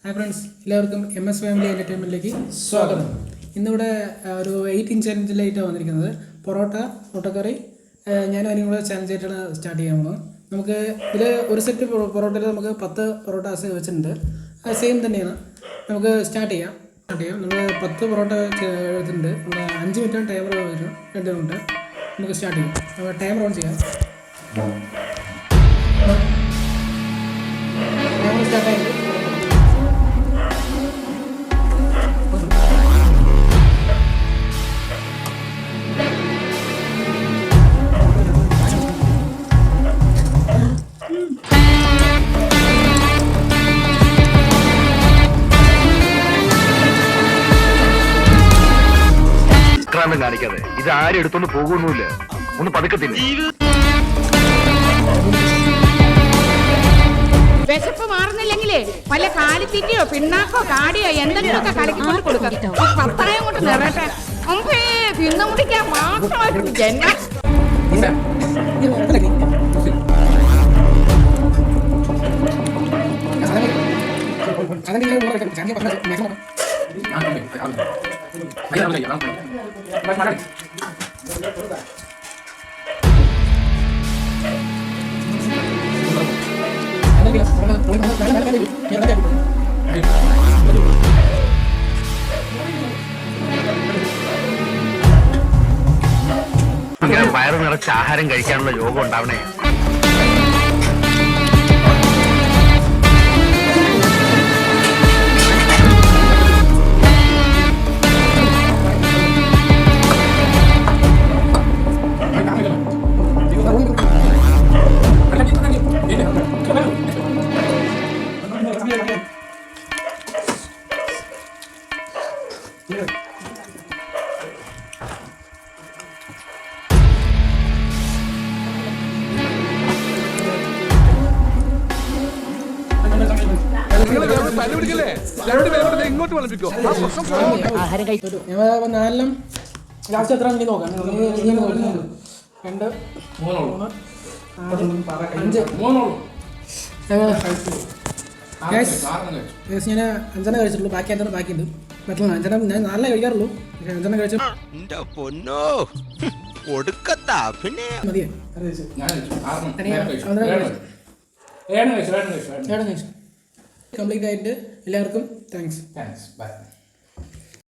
Hi friends, എല്ലാവർക്കും MS family എൻ്റർടൈൻമെൻറ്റിലേക്ക് സ്വാഗതം. ഇന്നിവിടെ ഒരു 8 ഇഞ്ച് ചലഞ്ചിലായിട്ടാണ് വന്നിരിക്കുന്നത്. പൊറോട്ട, മുട്ടക്കറി, ഞാനും അതിനും കൂടെ ചലഞ്ചായിട്ടാണ് സ്റ്റാർട്ട് ചെയ്യാൻ പോകുന്നത്. നമുക്ക് ഇതിൽ ഒരു സെറ്റ് പൊറോട്ടയിൽ നമുക്ക് 10 പൊറോട്ടാസ് വെച്ചിട്ടുണ്ട്. സെയിം തന്നെയാണ്. നമുക്ക് സ്റ്റാർട്ട് ചെയ്യാം. നമ്മൾ 10 പൊറോട്ട എടുത്തിട്ടുണ്ട്. നമ്മൾ 5 മിനിറ്റാണ് ടൈമർ വരും. 2 മിനിറ്റ് നമുക്ക് സ്റ്റാർട്ട് ചെയ്യാം. നമ്മൾ ടൈമർ ഓൺ ചെയ്യാം. ടൈമർ സ്റ്റാർട്ടായിട്ട് കാണിക്കാതെ ഇത് ആരും എടുത്തോണ്ട് പോകുന്നില്ല. ഒന്ന് പതുക്കത്തില്ല. വിശപ്പ് മാറുന്നില്ലെങ്കിലേ വല്ല കാലിത്തീറ്റയോ പിണ്ണാക്കോ കാടിയോ എന്തെങ്കിലുമൊക്കെ കലക്കിക്കൊണ്ട് കൊടുക്കാം. 10 കൊണ്ട് നിറട്ടെ. അമ്പേ തിന്നു മുടിക്കാൻ മാത്രമായിട്ട് ജന്മ അങ്ങനെ വയറ് നിറച്ച് ആഹാരം കഴിക്കാനുള്ള യോഗം ഉണ്ടാവണേ. ഇങ്ങോട്ട് വിളിപ്പിക്കോ. നാലെണ്ണം ലാസ്റ്റ് എത്ര നോക്കാം. 2, 3, 5 ഞാൻ 5 കഴിച്ചിട്ടുള്ളൂ. ബാക്കി 5 ബാക്കിയുണ്ട്. മറ്റുള്ള 5 ഞാൻ 4 കഴിക്കാറുള്ളൂ. 5 കഴിച്ചു മതിയെ. കംപ്ലീറ്റ് ആയിട്ട് എല്ലാവർക്കും താങ്ക്സ്. ബൈ.